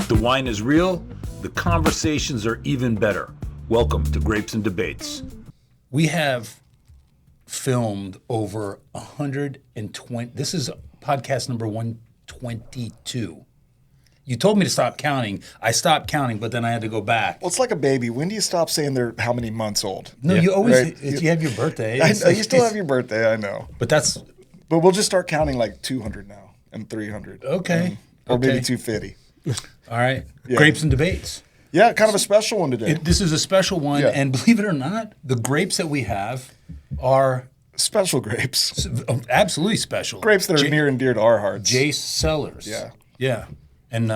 the wine is real, the conversations are even better. Welcome to Grapes and Debates. We have filmed over 120. This is podcast number 122. You told me to stop counting. I stopped counting, but then I had to go back. Well, it's like a baby. When do you stop saying they're how many months old? No, yeah. you always, right? you have your birthday. I know, you still have your birthday, I know. But we'll just start counting like 200 now and 300. Okay. Or maybe 250. All right. Yeah. Grapes and Debates. Yeah, kind of a special one today. This is a special one, Yeah. and believe it or not, the grapes that we have are special grapes. absolutely special. Grapes that are near and dear to our hearts. JACE Cellars. Yeah. Yeah. And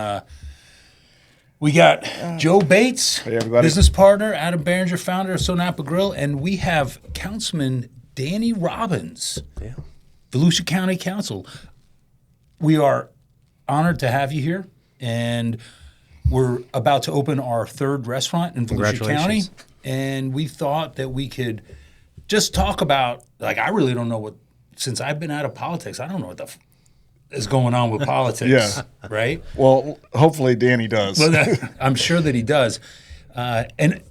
we got Joe Bates, hey, everybody. business partner, Adam Behringer, founder of SoNapa Grill, and we have Councilman Danny Robbins, Volusia County Council. We are honored to have you here, and we're about to open our third restaurant in Volusia County, and we thought that we could just talk about, like, I really don't know what, since I've been out of politics, I don't know what is going on with politics, right? Well, hopefully Danny does. Well, I'm sure that he does. And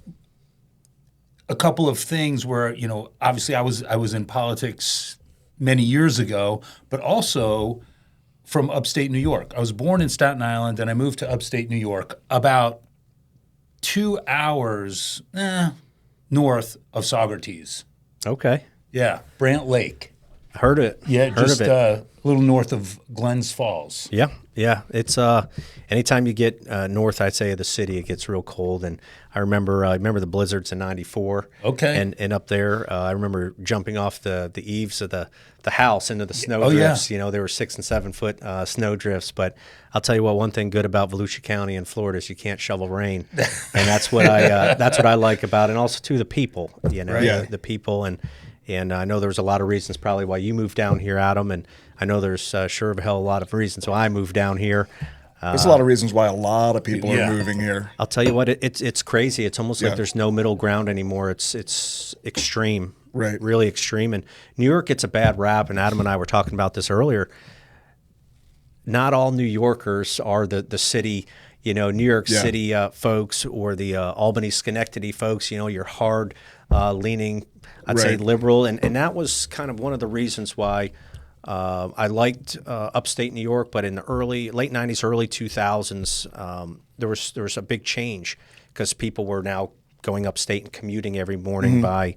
a couple of things where, obviously I was in politics many years ago, but also from upstate New York. I was born in Staten Island, and I moved to upstate New York, about 2 hours north of Saugerties. Okay. Yeah, Brant Lake. Heard it. Yeah, Heard just of it. A little north of Glens Falls. Yeah. It's anytime you get north, I'd say, of the city, it gets real cold. And I remember the blizzards in '94. Okay. And up there, I remember jumping off the eaves of the house into the snow drifts. Yeah. There were 6 and 7 foot snow drifts. But I'll tell you what, one thing good about Volusia County in Florida is you can't shovel rain, and that's what I like about it. And also too, the people. Right. The people and I know there's a lot of reasons probably why you moved down here, Adam, and I know there's sure of hell a lot of reasons why I moved down here. There's a lot of reasons why a lot of people are moving here. I'll tell you what, it's crazy. It's almost like there's no middle ground anymore. It's extreme, right? Really extreme. And New York gets a bad rap, and Adam and I were talking about this earlier. Not all New Yorkers are the city, New York City folks or the Albany, Schenectady folks. You're hard leaning, I'd say liberal, and that was kind of one of the reasons why I liked upstate New York. But in the late '90s, early 2000s, there was a big change because people were now going upstate and commuting every morning by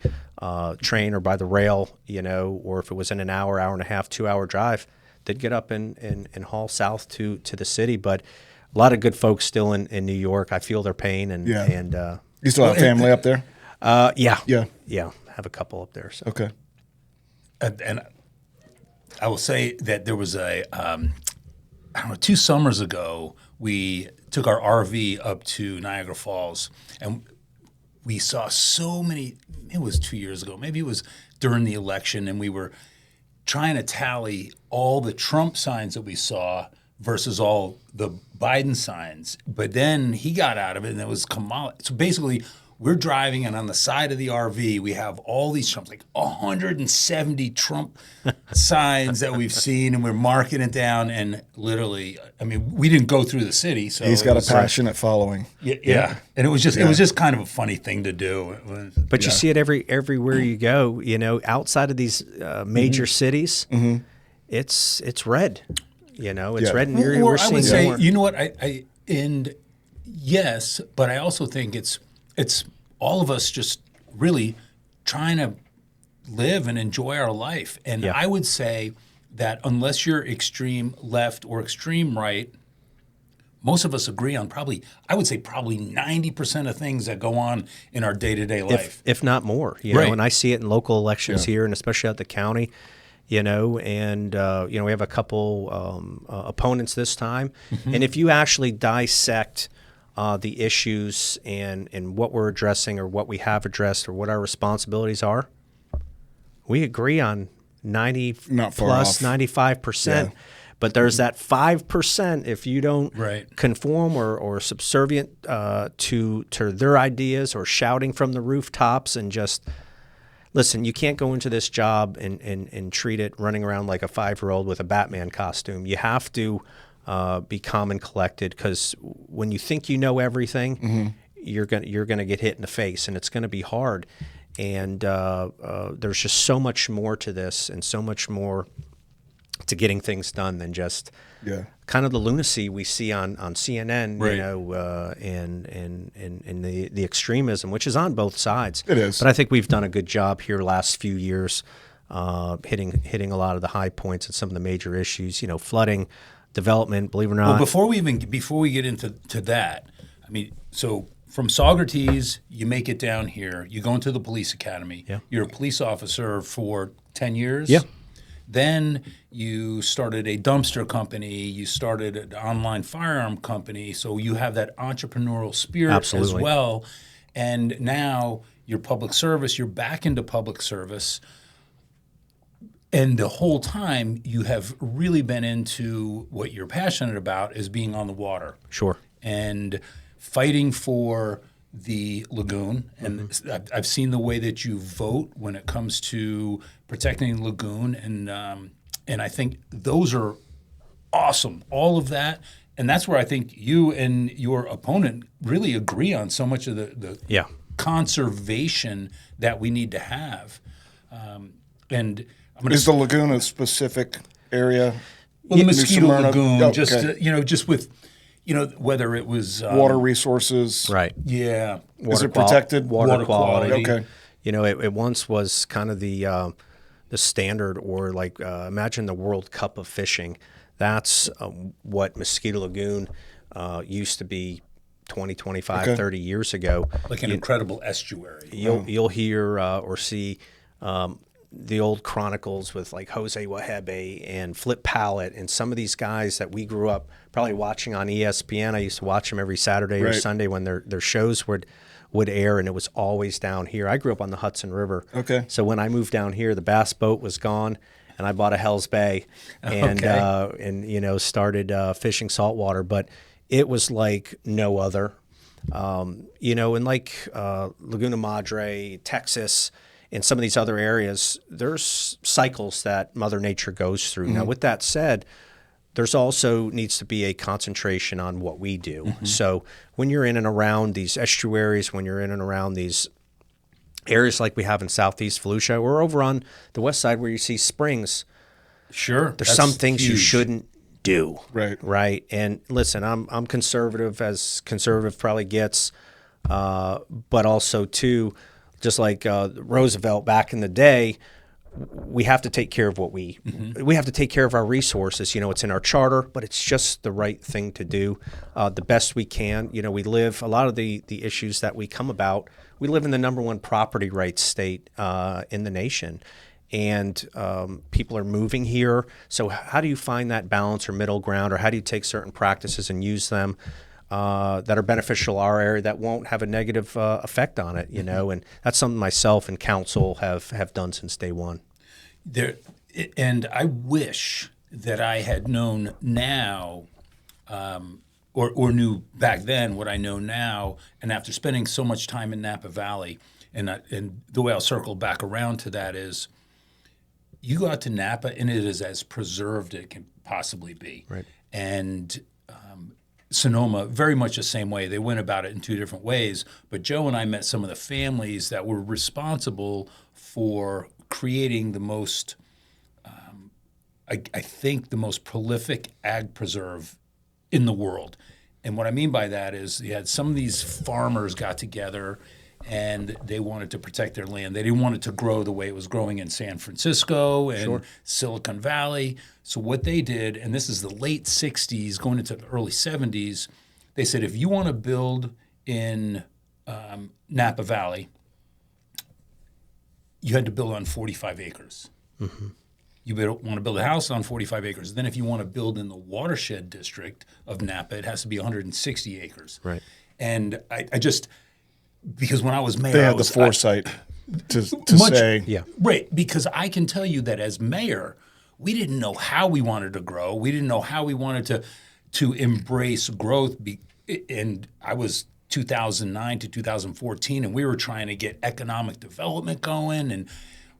train or by the rail, or if it was in an hour and a half, 2 hour drive, they'd get up and haul south to the city. But a lot of good folks still in New York. I feel their pain. And you still have family up there? Yeah. Have a couple up there. So. Okay. And I will say that there was 2 summers ago, we took our RV up to Niagara Falls, and we saw so many. It was 2 years ago, maybe it was during the election, and we were trying to tally all the Trump signs that we saw versus all the Biden signs. But then he got out of it, and it was Kamala. So basically, we're driving, and on the side of the RV, we have all these Trumps, like 170 Trump signs that we've seen, and we're marking it down. And literally, we didn't go through the city, so he's got a passionate following. Yeah, and it was just kind of a funny thing to do. But you see it everywhere you go. Outside of these major cities, it's red. It's red, and we're seeing I would say, more. you know what? And yes, but I also think it's all of us just really trying to live and enjoy our life. And I would say that unless you're extreme left or extreme right, most of us agree on probably 90% of things that go on in our day-to-day life. If not more, and I see it in local elections here, and especially at the county, and we have a couple opponents this time. And if you actually dissect the issues and what we're addressing or what we have addressed or what our responsibilities are, we agree on 90 plus 95%. But there's that 5% if you don't conform or subservient to their ideas or shouting from the rooftops and just listen, you can't go into this job and treat it running around like a 5-year-old with a Batman costume. You have to be calm and collected, because when you think you know everything, you're gonna get hit in the face, and it's gonna be hard. And there's just so much more to this, and so much more to getting things done than just kind of the lunacy we see on CNN, Right. and the extremism, which is on both sides. It is. But I think we've done a good job here last few years, hitting a lot of the high points and some of the major issues. Flooding, development. Believe it or not. Well, before we get into that, I mean, so from Saugerties, you make it down here. You go into the police academy. Yeah. You're a police officer for 10 years. Yeah. Then you started a dumpster company. You started an online firearm company. So you have that entrepreneurial spirit Absolutely. as well. And now you're public service. You're back into public service. And the whole time you have really been into what you're passionate about is being on the water. Sure. And fighting for the lagoon. And I've seen the way that you vote when it comes to protecting the lagoon. And I think those are awesome, all of that. And that's where I think you and your opponent really agree on so much of the conservation that we need to have. And I'm going Is the lagoon a specific area? well, the New mosquito Smyrna? lagoon, Oh, just okay. just with whether it was Water resources. Right. Yeah, Is it protected? Water quality. Okay. It once was kind of the standard, or like imagine the World Cup of fishing. That's what Mosquito Lagoon used to be 20, 25, 30 years ago. like an incredible estuary. You'll hear or see the old chronicles with like Jose Wahebe and Flip Pallett and some of these guys that we grew up probably watching on ESPN. I used to watch them every Saturday or Right. Sunday when their shows would air, and it was always down here. I grew up on the Hudson River. Okay. So when I moved down here, the bass boat was gone, and I bought a Hell's Bay and started fishing saltwater. But it was like no other. In like Laguna Madre, Texas, and some of these other areas, there's cycles that Mother Nature goes through. Now, with that said, there's also needs to be a concentration on what we do. So when you're in and around these estuaries, when you're in and around these areas like we have in Southeast Volusia, or over on the west side where you see springs, Sure, there's some things you shouldn't do. Right. Right. And listen, I'm conservative as conservative probably gets, but also too, just like Roosevelt back in the day, we have to take care of what we have to take care of our resources. It's in our charter, but it's just the right thing to do, the best we can. We live a lot of the issues that we come about. We live in the number one property rights state in the nation. And people are moving here. So how do you find that balance or middle ground, or how do you take certain practices and use them that are beneficial to our area that won't have a negative effect on it, And that's something myself and council have done since day one. And I wish that I had known now, or knew back then what I know now. And after spending so much time in Napa Valley, and the way I'll circle back around to that is, you go out to Napa and it is as preserved as it can possibly be. Right. And Sonoma, very much the same way. They went about it in two different ways. But Joe and I met some of the families that were responsible for creating the most, I think, the most prolific ag preserve in the world. And what I mean by that is you had some of these farmers got together and they wanted to protect their land. They didn't want it to grow the way it was growing in San Francisco and Silicon Valley. So what they did, and this is the late 60s, going into the early 70s, they said, if you want to build in Napa Valley, you had to build on 45 acres. You want to build a house on 45 acres. Then if you want to build in the watershed district of Napa, it has to be 160 acres. Right. And I just... Because when I was mayor, They had the foresight to say, Yeah. right. Because I can tell you that as mayor, we didn't know how we wanted to grow. We didn't know how we wanted to embrace growth. And I was 2009 to 2014, and we were trying to get economic development going, and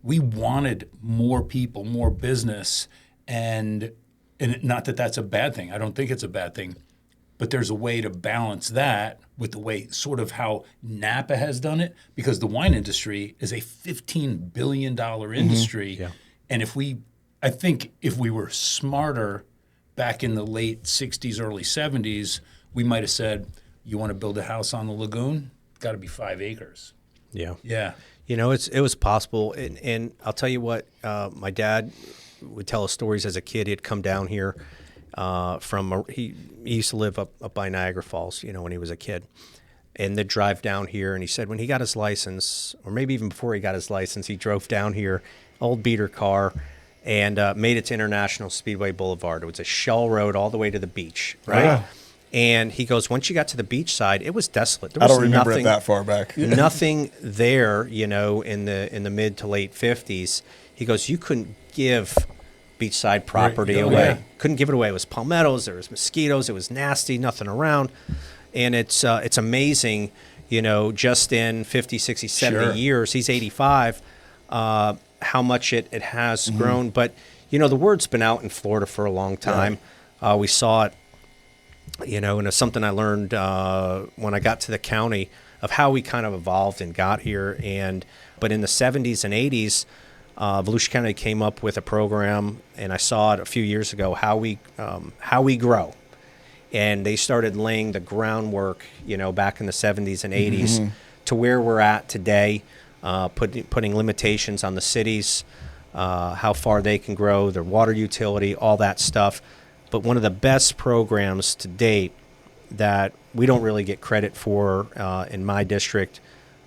we wanted more people, more business, and And not that that's a bad thing. I don't think it's a bad thing. But there's a way to balance that with the way sort of how Napa has done it, because the wine industry is a $15 billion industry. Yeah. And I think if we were smarter back in the late 60s, early 70s, we might have said, you want to build a house on the lagoon? It's got to be 5 acres. Yeah. Yeah. You know, it was possible. And I'll tell you what, my dad would tell us stories as a kid. He'd come down here he used to live up by Niagara Falls, you know, when he was a kid. And they'd drive down here. And he said when he got his license, or maybe even before he got his license, he drove down here, old beater car, and made it to International Speedway Boulevard. It was a shell road all the way to the beach, right? Yeah. And he goes, once you got to the beach side, it was desolate. There I was don't remember nothing, it that far back. nothing there, you know, in the mid to late 50s. He goes, you couldn't give beachside property away. Yeah. Couldn't give it away. It was palmettos, there was mosquitoes, it was nasty, nothing around. And it's amazing, you know, just in 50, 60, 70 Sure. years, he's 85, how much it has grown. But, you know, the word's been out in Florida for a long time. We saw it, you know, and it's something I learned when I got to the county of how we kind of evolved and got here. But in the 70s and 80s, Volusia County came up with a program, and I saw it a few years ago, how we grow. And they started laying the groundwork, you know, back in the 70s and 80s to where we're at today, putting limitations on the cities, how far they can grow, their water utility, all that stuff. But one of the best programs to date that we don't really get credit for in my district,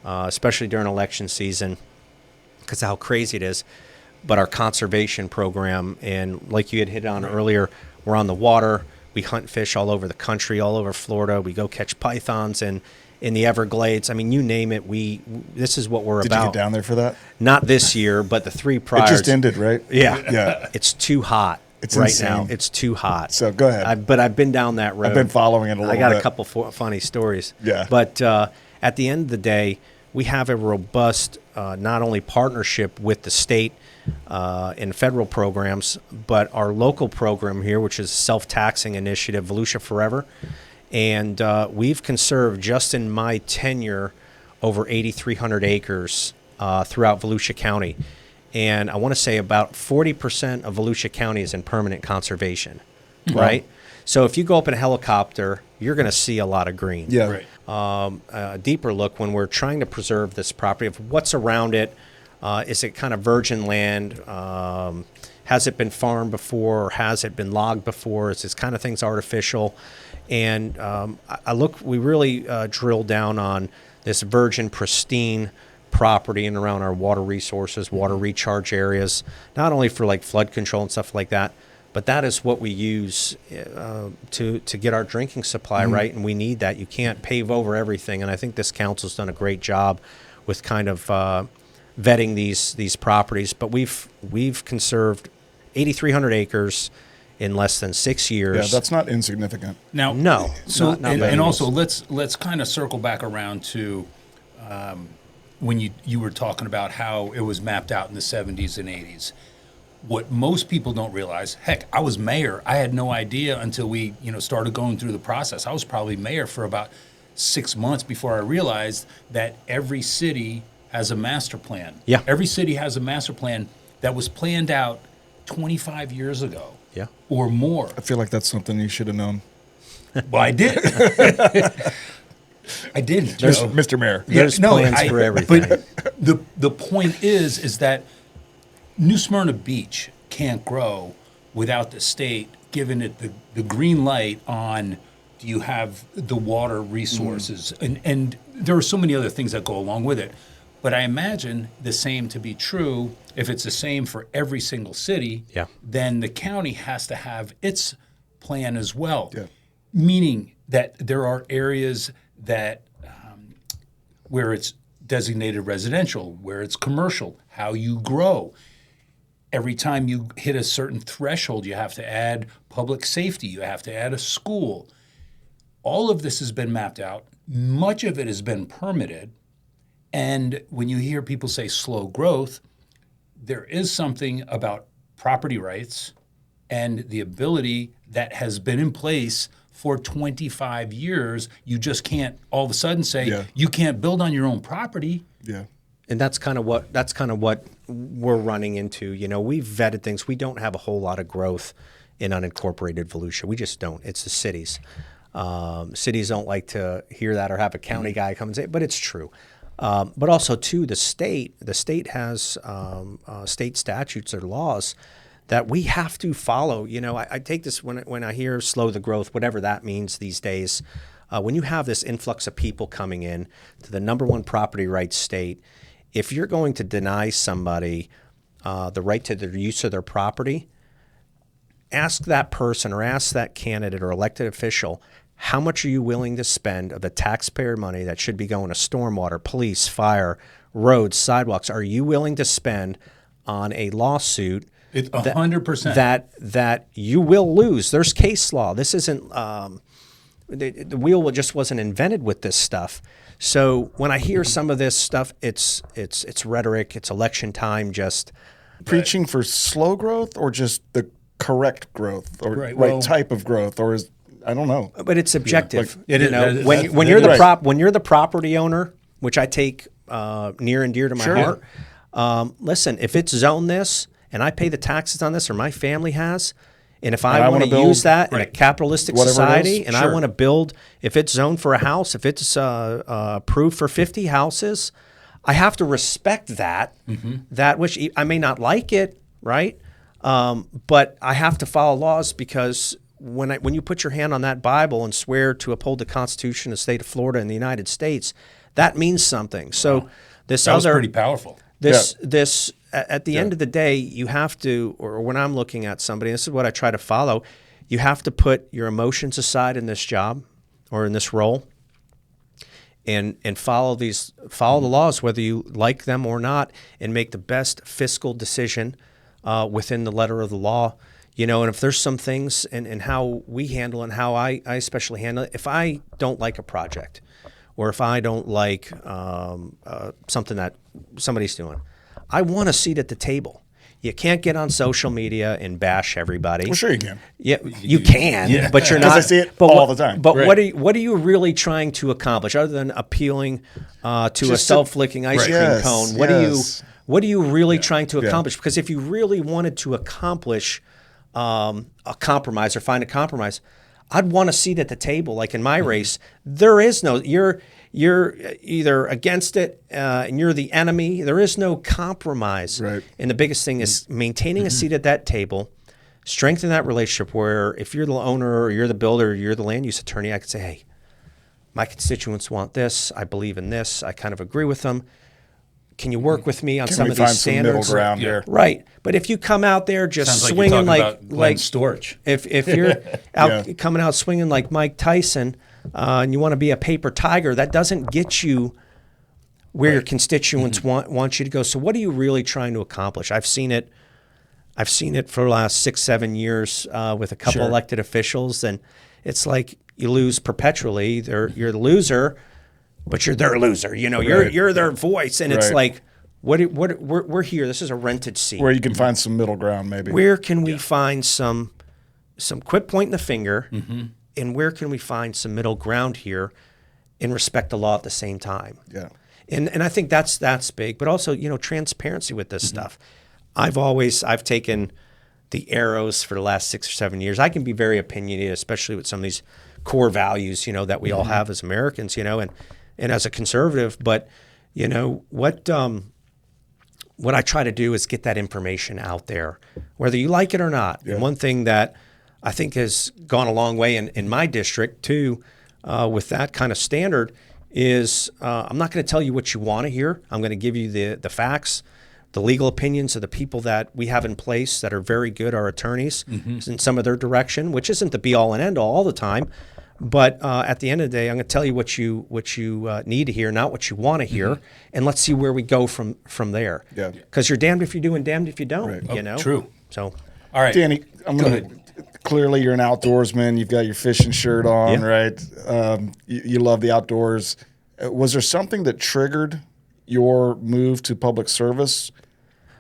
especially during election season, because of how crazy it is, but our conservation program. And like you had hit on earlier, we're on the water. We hunt fish all over the country, all over Florida. We go catch pythons and in the Everglades. I mean, you name it. This is what we're Did about. you get down there for that? Not this year, but the 3 prior. It just ended, right? Yeah. Yeah. It's too hot. It's right insane. now. It's too hot. So go ahead. But I've been down that road. I've been following it a little I got bit. a couple funny stories. Yeah. But at the end of the day, we have a robust not only partnership with the state and federal programs, but our local program here, which is a self-taxing initiative, Volusia Forever. And we've conserved, just in my tenure, over 8,300 acres throughout Volusia County. And I want to say about 40% of Volusia County is in permanent conservation, right? So if you go up in a helicopter, you're going to see a lot of green. Yeah. Right. A deeper look when we're trying to preserve this property of what's around it. Is it kind of virgin land? Has it been farmed before, or has it been logged before? Is this kind of things artificial? And we really drill down on this virgin, pristine property and around our water resources, water recharge areas, not only for like flood control and stuff like that, but that is what we use to get our drinking supply right, and we need that. You can't pave over everything, and I think this council's done a great job with kind of vetting these properties. But we've conserved 8,300 acres in less than 6 years. Yeah, that's not insignificant. Now, No, So not and, bad. and also let's kind of circle back around to when you were talking about how it was mapped out in the 70s and 80s. What most people don't realize, heck, I was mayor. I had no idea until we started going through the process. I was probably mayor for about 6 months before I realized that every city has a master plan. Yeah. Every city has a master plan that was planned out 25 years ago. Yeah. Or more. I feel like that's something you should have known. Well, I did. I didn't. Mr. Mayor. There's plans for everything. But the point is that New Smyrna Beach can't grow without the state giving it the green light on, do you have the water resources? And there are so many other things that go along with it. But I imagine the same to be true. If it's the same for every single city, Yeah. then the county has to have its plan as well. Yeah. Meaning that there are areas that where it's designated residential, where it's commercial, how you grow. Every time you hit a certain threshold, you have to add public safety, you have to add a school. All of this has been mapped out. Much of it has been permitted. And when you hear people say slow growth, there is something about property rights and the ability that has been in place for 25 years. You just can't all of a sudden say you can't build on your own property. Yeah. And that's kind of what we're running into. You know, we've vetted things. We don't have a whole lot of growth in unincorporated Volusia. We just don't. It's the cities. Cities don't like to hear that or have a county guy come and say it, but it's true. But also, too, the state has state statutes or laws that we have to follow. You know, I take this when I hear slow the growth, whatever that means these days. When you have this influx of people coming in to the number one property rights state, if you're going to deny somebody the right to the use of their property, ask that person or ask that candidate or elected official, how much are you willing to spend of the taxpayer money that should be going to stormwater, police, fire, roads, sidewalks? Are you willing to spend on a lawsuit? It's 100%. That you will lose. There's case law. This isn't the wheel just wasn't invented with this stuff. So when I hear some of this stuff, it's rhetoric. It's election time. Just preaching for slow growth or just the correct growth or right type of growth, or is I don't know. But it's subjective. Yeah, like, you know, when you're the property owner, which I take near and dear to my heart. Listen, if it's zoned this and I pay the taxes on this, or my family has, and if I want to use that in a capitalistic society, and I want to build, if it's zoned for a house, if it's approved for 50 houses, I have to respect that. That which I may not like it, right? But I have to follow laws, because when you put your hand on that Bible and swear to uphold the Constitution of the state of Florida and the United States, that means something. So that was pretty powerful. This at the end of the day, you have to, or when I'm looking at somebody, this is what I try to follow. You have to put your emotions aside in this job or in this role, and follow the laws, whether you like them or not, and make the best fiscal decision within the letter of the law. You know, and if there's some things in how we handle and how I especially handle it, if I don't like a project, or if I don't like something that somebody's doing, I want a seat at the table. You can't get on social media and bash everybody. Well, sure you can. Yeah, you can, but you're not. Because I see it all the time. But what are you really trying to accomplish, other than appealing to a self-licking ice cream cone? What are you really trying to accomplish? Because if you really wanted to accomplish a compromise or find a compromise, I'd want a seat at the table. Like in my race, there is no, you're either against it and you're the enemy. There is no compromise. Right. And the biggest thing is maintaining a seat at that table, strengthen that relationship where if you're the owner or you're the builder or you're the land use attorney, I could say, hey, my constituents want this. I believe in this. I kind of agree with them. Can you work with me on some of these standards? Some middle ground here. Right. But if you come out there just swinging like Storch, if you're out coming out swinging like Mike Tyson, and you want to be a paper tiger, that doesn't get you where your constituents want you to go. So what are you really trying to accomplish? I've seen it for the last 6-7 years with a couple elected officials, and it's like you lose perpetually. You're the loser, but you're their loser. You know, you're their voice, and it's like, we're here. This is a rented seat. Where you can find some middle ground, maybe. Where can we find some quit pointing the finger, and where can we find some middle ground here and respect the law at the same time? Yeah. And I think that's big, but also, you know, transparency with this stuff. I've taken the arrows for the last 6 or 7 years. I can be very opinionated, especially with some of these core values, you know, that we all have as Americans, you know, and as a conservative. But, you know, what I try to do is get that information out there, whether you like it or not. Yeah. And one thing that I think has gone a long way in my district too, with that kind of standard, is I'm not going to tell you what you want to hear. I'm going to give you the facts, the legal opinions of the people that we have in place that are very good, our attorneys, in some of their direction, which isn't the be-all and end-all all the time. But at the end of the day, I'm going to tell you what you need to hear, not what you want to hear, and let's see where we go from there. Yeah. Because you're damned if you do and damned if you don't. Right. You know. True. So, all right, Danny, clearly you're an outdoorsman. You've got your fishing shirt on, right? You love the outdoors. Was there something that triggered your move to public service?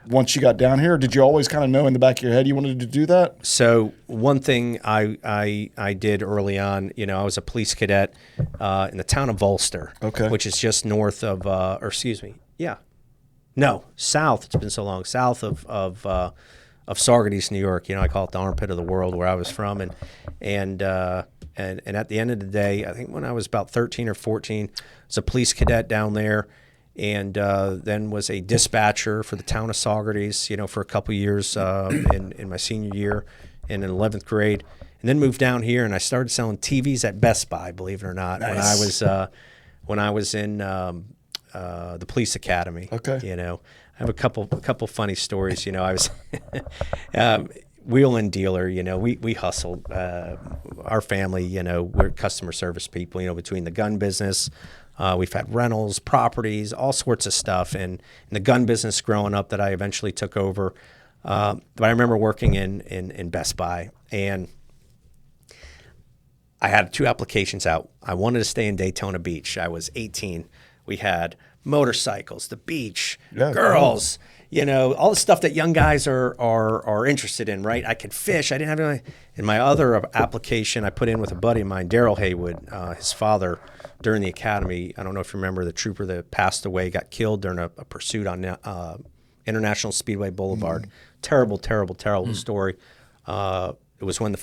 once you got down here? Or did you always kind of know in the back of your head you wanted to do that? So one thing I did early on, you know, I was a police cadet in the town of Volster, which is just north of, south. It's been so long, south of Saugerties, New York. You know, I call it the armpit of the world where I was from, and at the end of the day, I think when I was about 13 or 14, I was a police cadet down there. And then was a dispatcher for the town of Saugerties, you know, for a couple of years in my senior year and in 11th grade. And then moved down here, and I started selling TVs at Best Buy, believe it or not, Nice. when I was in the police academy. Okay. You know, I have a couple funny stories. You know, I was wheel-in dealer. You know, we hustled. Our family, you know, we're customer service people. You know, between the gun business. We've had rentals, properties, all sorts of stuff. And in the gun business growing up that I eventually took over. But I remember working in Best Buy, and I had 2 applications out. I wanted to stay in Daytona Beach. I was 18. We had motorcycles, the beach, girls, you know, all the stuff that young guys are interested in, right? I could fish. I didn't have any. In my other application, I put in with a buddy of mine, Daryl Haywood, his father, during the academy. I don't know if you remember the trooper that passed away, got killed during a pursuit on International Speedway Boulevard. Terrible story. It was when the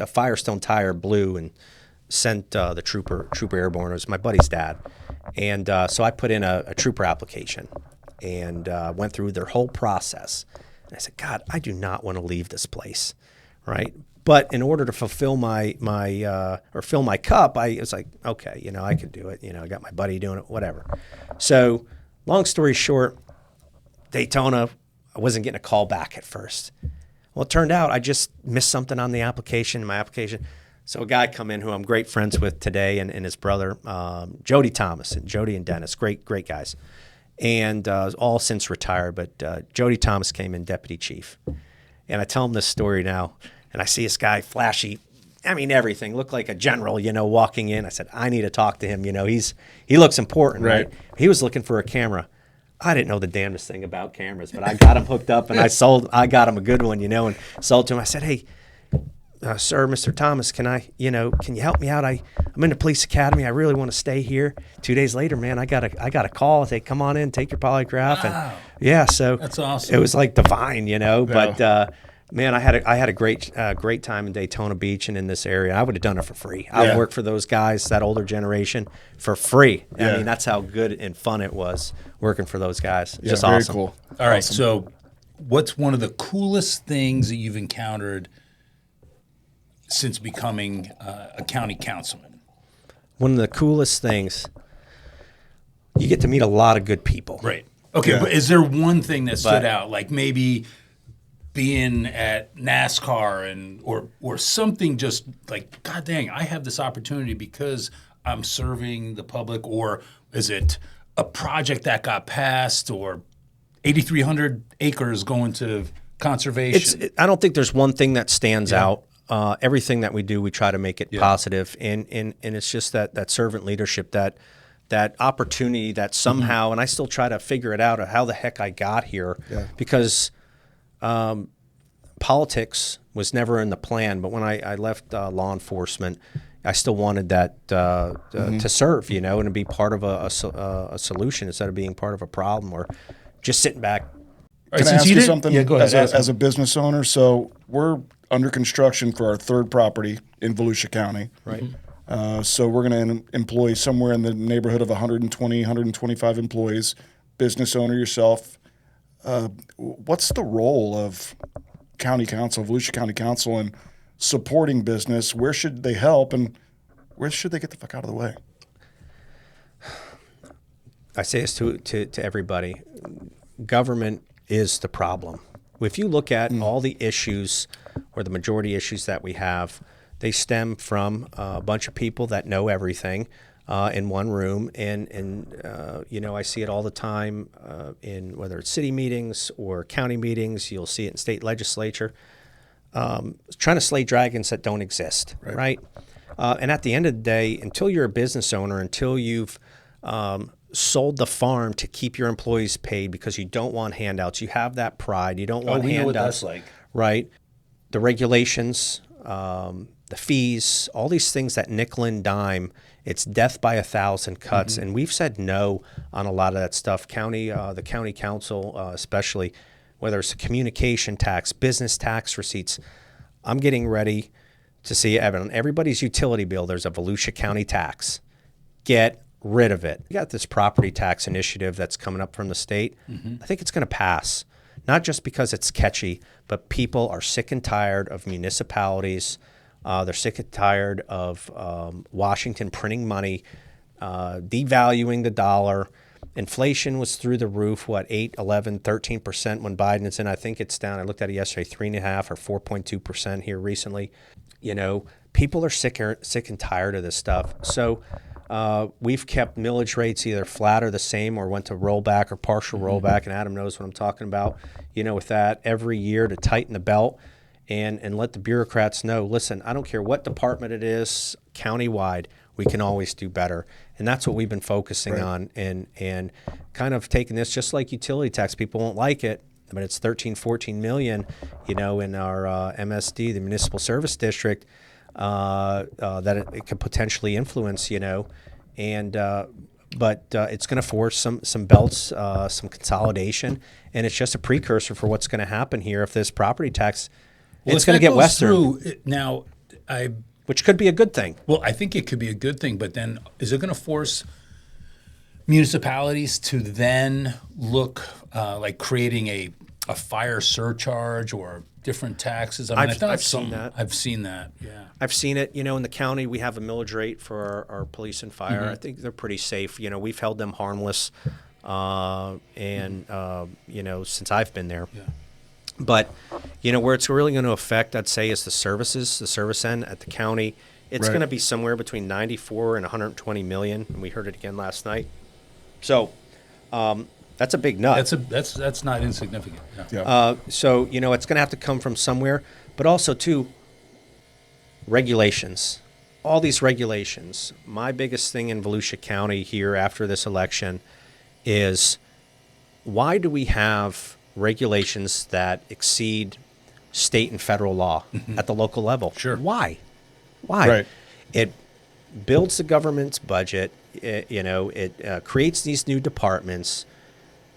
Firestone tire blew and sent the trooper airborne. It was my buddy's dad. And so I put in a trooper application and went through their whole process. And I said, God, I do not want to leave this place, right? But in order to fulfill my fill my cup, I was like, okay, you know, I could do it. You know, I got my buddy doing it, whatever. So long story short, Daytona, I wasn't getting a call back at first. Well, it turned out I just missed something on the application, my application. So a guy come in who I'm great friends with today and his brother, Jody Thomas, and Jody and Dennis, great guys. And all since retired, but Jody Thomas came in deputy chief. And I tell him this story now. And I see this guy, flashy, I mean, everything, looked like a general, you know, walking in. I said, I need to talk to him. You know, he looks important, right? He was looking for a camera. I didn't know the damnedest thing about cameras, but I got him hooked up and I got him a good one, you know, and sold to him. I said, hey, sir, Mr. Thomas, can you help me out? I'm in the police academy. I really want to stay here. 2 days later, man, I got a call. They come on in, take your polygraph. Wow. And yeah, so that's awesome. It was like divine, you know, but, man, I had a great time in Daytona Beach and in this area. I would have done it for free. I would work for those guys, that older generation, for free. Yeah. I mean, that's how good and fun it was working for those guys. Yeah, Just very awesome. cool. All right, so what's one of the coolest things that you've encountered since becoming a county councilman? One of the coolest things, you get to meet a lot of good people. Right. Okay, but is there one thing that stood out, like maybe being at NASCAR or something, just like, God dang, I have this opportunity because I'm serving the public? Or is it a project that got passed, or 8,300 acres going to conservation? I don't think there's one thing that stands out. Everything that we do, we try to make it positive. And it's just that servant leadership, that opportunity that somehow, and I still try to figure it out of how the heck I got here, because politics was never in the plan. But when I left law enforcement, I still wanted that to serve, you know, and to be part of a solution instead of being part of a problem or just sitting back. Can I ask you something? Yeah, go ahead. As a business owner, so we're under construction for our 3rd property in Volusia County. Right. So we're going to employ somewhere in the neighborhood of 120, 125 employees. Business owner yourself. What's the role of county council, Volusia County Council, in supporting business? Where should they help, and where should they get the fuck out of the way? I say this to everybody. Government is the problem. If you look at all the issues, or the majority issues that we have, they stem from a bunch of people that know everything in one room. And you know, I see it all the time in whether it's city meetings or county meetings. You'll see it in state legislature. Trying to slay dragons that don't exist, right? And at the end of the day, until you're a business owner, until you've sold the farm to keep your employees paid because you don't want handouts. You have that pride. You don't want we handouts. know what that's like. Right? The regulations, the fees, all these things that nickel and dime, it's death by 1,000 cuts. And we've said no on a lot of that stuff. The county council, especially, whether it's a communication tax, business tax receipts. I'm getting ready to see, Evan, on everybody's utility bill, there's a Volusia County tax. Get rid of it. We got this property tax initiative that's coming up from the state. I think it's going to pass, not just because it's catchy, but people are sick and tired of municipalities. They're sick and tired of Washington printing money, devaluing the dollar. Inflation was through the roof, 8, 11, 13% when Biden is in. I think it's down. I looked at it yesterday, 3.5 or 4.2% here recently. People are sick and tired of this stuff. So we've kept millage rates either flat or the same, or went to rollback or partial rollback. And Adam knows what I'm talking about. With that every year to tighten the belt and let the bureaucrats know. Listen, I don't care what department it is, countywide, we can always do better. And that's what we've been focusing on, and kind of taking this, just like utility tax. People won't like it, but it's 13-14 million, in our MSD, the Municipal Service District, that it could potentially influence, and but it's going to force some belts, some consolidation, and it's just a precursor for what's going to happen here if this property tax. It's going to get Western Now, which could be a good thing. Well, I think it could be a good thing, but then is it going to force municipalities to then look like creating a fire surcharge or different taxes? I mean, I've seen that. I've seen that, yeah. I've seen it. In the county, we have a millage rate for our police and fire. I think they're pretty safe. We've held them harmless, since I've been there. Yeah. But, where it's really going to affect, I'd say, is the service end at the county. It's going to be somewhere between 94 and 120 million, and we heard it again last night. So that's a big nut. That's not insignificant. Yeah. So, it's going to have to come from somewhere, but also, too, regulations. All these regulations. My biggest thing in Volusia County here after this election is, why do we have regulations that exceed state and federal law at the local level? Sure. Why? Right. It builds the government's budget. It creates these new departments,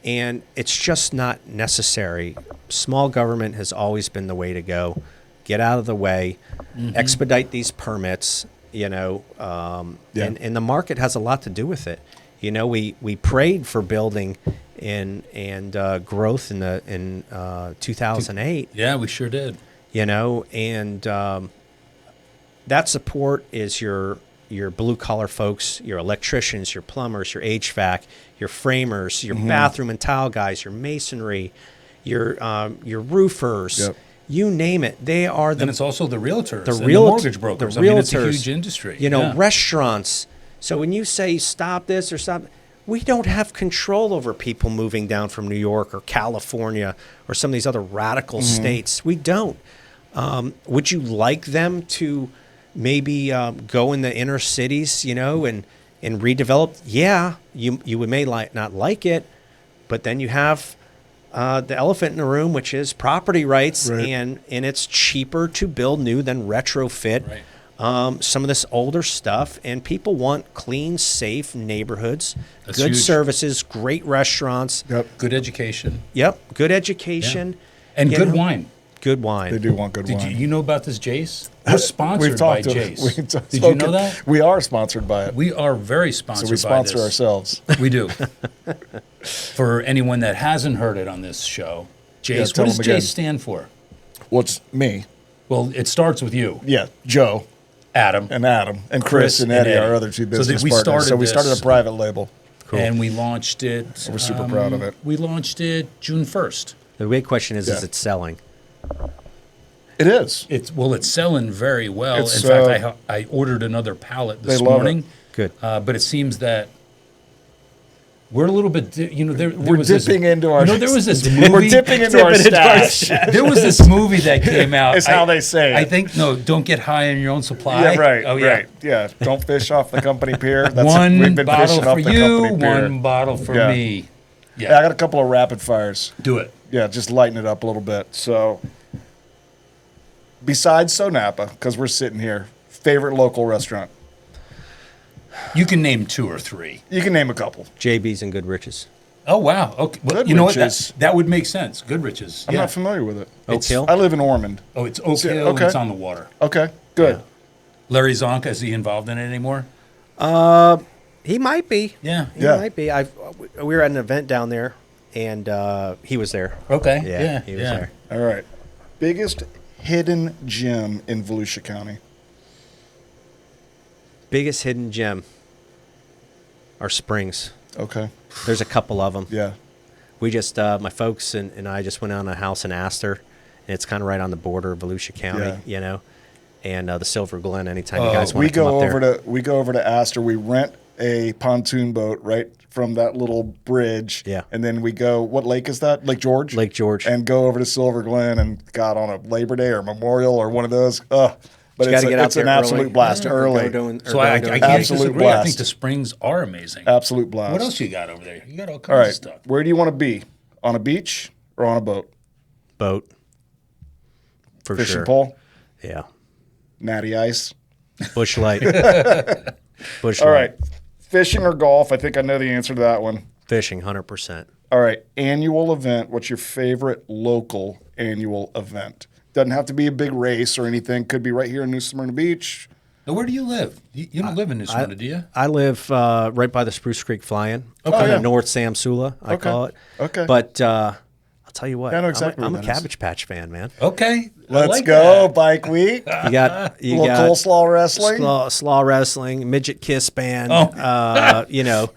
and it's just not necessary. Small government has always been the way to go. Get out of the way, expedite these permits. And the market has a lot to do with it. We prayed for building and growth in 2008. Yeah, we sure did. And that support is your blue collar folks, your electricians, your plumbers, your HVAC, your framers, your bathroom and tile guys, your masonry, your roofers. Yep. You name it. They are And it's also the realtors, the and the mortgage brokers. The I mean, it's a realtors, huge industry. Restaurants. So when you say stop this or stop, we don't have control over people moving down from New York or California or some of these other radical states. We don't. Would you like them to maybe go in the inner cities, and redevelop? Yeah, you may not like it, but then you have the elephant in the room, which is property rights, and it's cheaper to build new than retrofit some of this older stuff. And people want clean, safe neighborhoods, good huge. services, great restaurants. Good education. Good education. Yeah. And good wine. Good wine. They do want good wine. Did you know about this JACE? We're sponsored by JACE. Did you know that? We are sponsored by it. We are very sponsored by this. So we sponsor ourselves. We do. For anyone that hasn't heard it on this show, JACE, what does JACE stand for? Well, it's me. Well, it starts with you. Yeah, Joe. Adam. And Chris and Eddie, our other two business partners. So we started a private label. Cool. And we launched it. We're super proud of it. We launched it June 1st. The big question is it selling? It is. It's selling very well. In fact, I ordered another pallet this morning. Good. But it seems that We're a little bit, We're dipping into our. there was this movie. We're dipping into our stash. There was this movie that came out. It's how they say it. I think don't get high on your own supply. Yeah, right. Oh, yeah. Right. Yeah. Don't fish off the company pier. We've One been bottle fishing off for the you, company pier. one bottle for Yeah. me. Yeah, I got a couple of rapid fires. Do it. Yeah, just lighten it up a little bit. So, besides SoNapa, because we're sitting here, favorite local restaurant? You can name 2 or 3. You can name a couple. JB's and Goodrich's. Oh, wow. Okay. Well, you know what? That would make sense. Goodrich's. I'm not familiar with it. Oak Hill? I live in Ormond. Oh, it's Oak Hill. Okay. It's on the water. Okay, good. Yeah. Larry Zonka, is he involved in it anymore? He might be. Yeah. He Yeah. might be. We were at an event down there, and he was there. Okay. Yeah, he was there. All right. Biggest hidden gem in Volusia County? Biggest hidden gem. Our springs. Okay. There's a couple of them. Yeah. We just, my folks and I just went on a house in Astor, and it's kind of right on the border of Volusia County, and the Silver Glen. Anytime you guys want We to come go up over there. to Astor. We rent a pontoon boat right from that little bridge. Yeah. And then we go. What lake is that? Lake George. Lake George. And go over to Silver Glen and got on a Labor Day or Memorial or one of those. But You gotta get out it's an there absolute early. blast early. So I can't Absolute disagree. I think blast. the springs are amazing. Absolute blast. What else you got over there? You got all All kinds right. of stuff. Where do you want to be? On a beach or on a boat? Boat. For Fishing sure. pole? Yeah. Natty ice? Bush light. Bush All light. right. Fishing or golf? I think I know the answer to that one. Fishing, 100%. All right. Annual event. What's your favorite local annual event? Doesn't have to be a big race or anything. Could be right here in New Smyrna Beach. Now, where do you live? You don't live in New Smyrna, do you? I live right by the Spruce Creek Fly-In. Okay. Kind yeah. of North Samsula, I call it. Okay. But I'll tell you what. Yeah, I know exactly I'm what a that is. Cabbage Patch fan, man. Okay. I Let's like go. that. Bike week. You got little coleslaw wrestling. slaw wrestling, midget kiss band. Oh.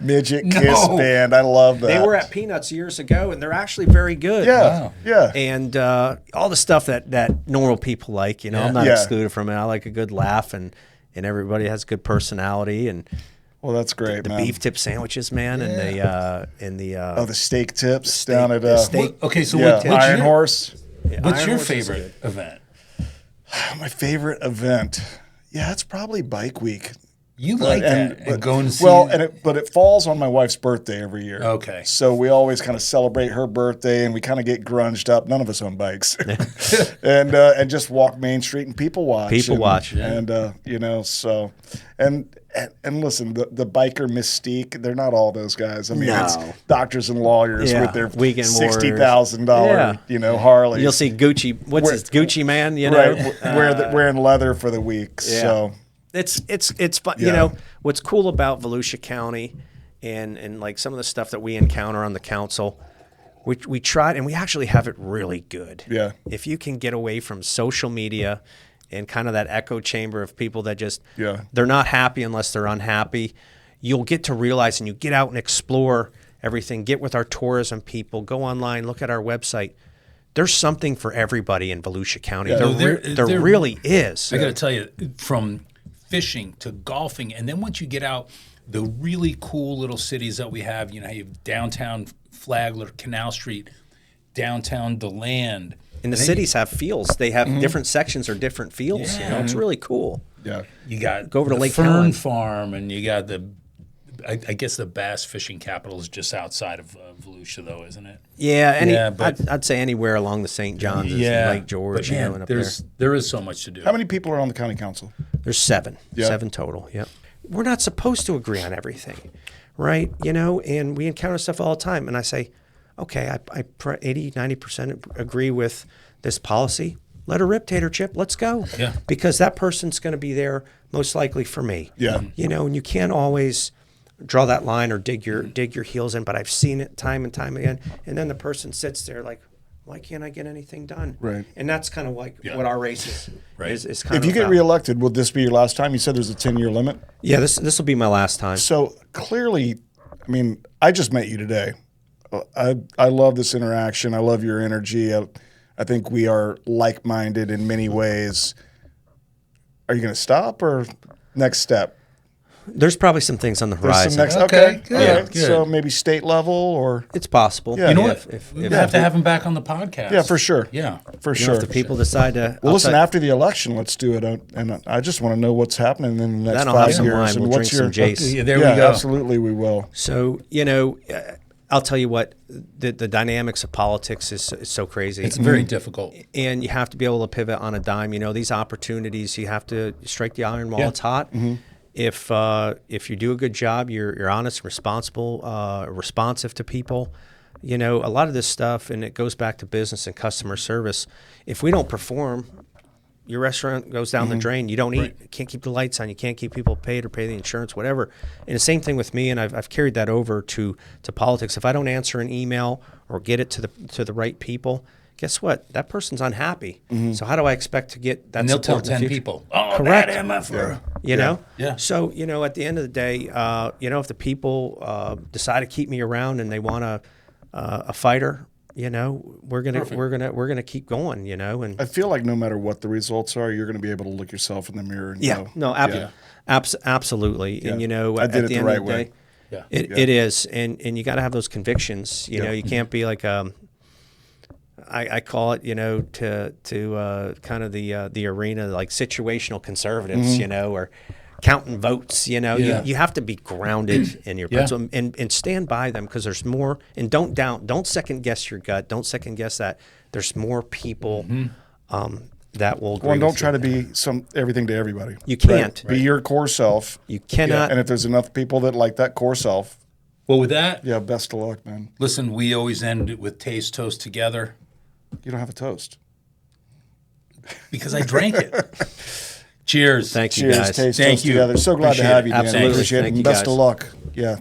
Midget kiss band. I love that. They were at Peanuts years ago, and they're actually very good. Yeah. Wow. Yeah. And all the stuff that normal people like, I'm not Yeah. excluded from it. I like a good laugh, and everybody has good personality, and Well, that's great, the man. beef tip sandwiches, man, and the Oh, the steak tips steak- down at the steak- Okay, so yeah, what's Iron your, Horse. what's Iron your Horse is favorite event? My favorite event. Yeah, it's probably Bike Week. You like that and going to see. Well, but it falls on my wife's birthday every year. Okay. So we always kind of celebrate her birthday, and we kind of get grunged up. None of us own bikes, and just walk Main Street and people watch. People watch, yeah. And so and listen, the biker mystique. They're not all those guys. I mean, it's No. doctors and lawyers Yeah, with their weekend warriors. $60,000, Harleys. You'll see Gucci. What's Where- his Gucci man? Right, wearing leather for the week. Yeah. So It's fun. Yeah. What's cool about Volusia County and like some of the stuff that we encounter on the council, we tried, and we actually have it really good. Yeah. If you can get away from social media and kind of that echo chamber of people that just they're not happy unless they're unhappy, you'll get to realize, and you get out and explore everything. Get with our tourism people. Go online. Look at our website. There's something for everybody in Volusia County. Yeah. There really is. I got to tell you, from fishing to golfing, and then once you get out, the really cool little cities that we have, you have downtown Flagler, Canal Street, downtown DeLand. And the cities have fields. They have different sections or different fields. Yeah. It's really cool. yeah. You got Go over to the Lake Fern Helen. Farm, and you got I guess the bass fishing capital is just outside of Volusia, though, isn't it? Yeah, but- I'd say anywhere along the St. Johns, Lake George, but man, and up there. there is so much to do. How many people are on the county council? There's seven Yeah. total. Yep. We're not supposed to agree on everything, right? And we encounter stuff all the time. And I say, okay, I 80, 90% agree with this policy. Let her rip, Tater Chip. Let's go. Yeah. Because that person's going to be there most likely for me. Yeah. And you can't always draw that line or dig your heels in, but I've seen it time and time again. And then the person sits there like, why can't I get anything done? Right. And that's kind of like what our race is. Right. Is kind If of you get about. reelected, will this be your last time? You said there's a 10-year limit. Yeah, this will be my last time. So clearly, I mean, I just met you today. I love this interaction. I love your energy. I think we are like-minded in many ways. Are you going to stop or next step? There's probably some things on the There's horizon. some next. Okay, Okay, good, all right. good. So maybe state level or It's possible. Yeah. You know Yeah, what? We have to have him back on the podcast. yeah, for sure. Yeah. For You know, sure. if the people decide to, Well, I'll listen, tell- after the election, let's do it. And I just want to know what's happening in the next Then I'll have 5 some years. wine. And We'll what's drink your some JACE. Yeah, there yeah, we go. absolutely, we will. So, I'll tell you what, the dynamics of politics is so crazy. It's very difficult. And you have to be able to pivot on a dime. These opportunities, you have to strike the iron while Yeah. it's hot. If you do a good job, you're honest, responsible, responsive to people. A lot of this stuff, and it goes back to business and customer service. If we don't perform, your restaurant goes down the drain. You don't eat. You can't keep the lights on. You can't keep people paid or pay the insurance, whatever. And the same thing with me. And I've carried that over to politics. If I don't answer an email or get it to the right people, guess what? That person's unhappy. So how do I expect to get that And they'll tell support in the 10 future? people. Oh, Correct. that MFer. You know? Yeah. So, at the end of the day, if the people decide to keep me around and they want a fighter, we're gonna keep going, and I feel like no matter what the results are, you're going to be able to look yourself in the mirror and go, absolutely. And I at did it the the end right of the way. day, Yeah. it is, and you got to have those convictions. You can't be like I call it, to kind of the arena like situational conservatives, or counting votes. You have to be grounded in your principles and stand by them, because there's more. And don't second guess your gut. Don't second guess that. There's more people that will agree Well, and don't with try you. to be everything to everybody. You can't. Be your core self. You cannot. And if there's enough people that like that core self, Well, with that, yeah, best of luck, man. listen, we always end it with taste toast together You don't have a toast. because I drank it. Cheers. Thank you, Cheers, guys. taste Thank toast you. together. So glad to Appreciate have it. you, Dan. Absolutely. Appreciate it. Thank And you, best guys. of luck. Yeah.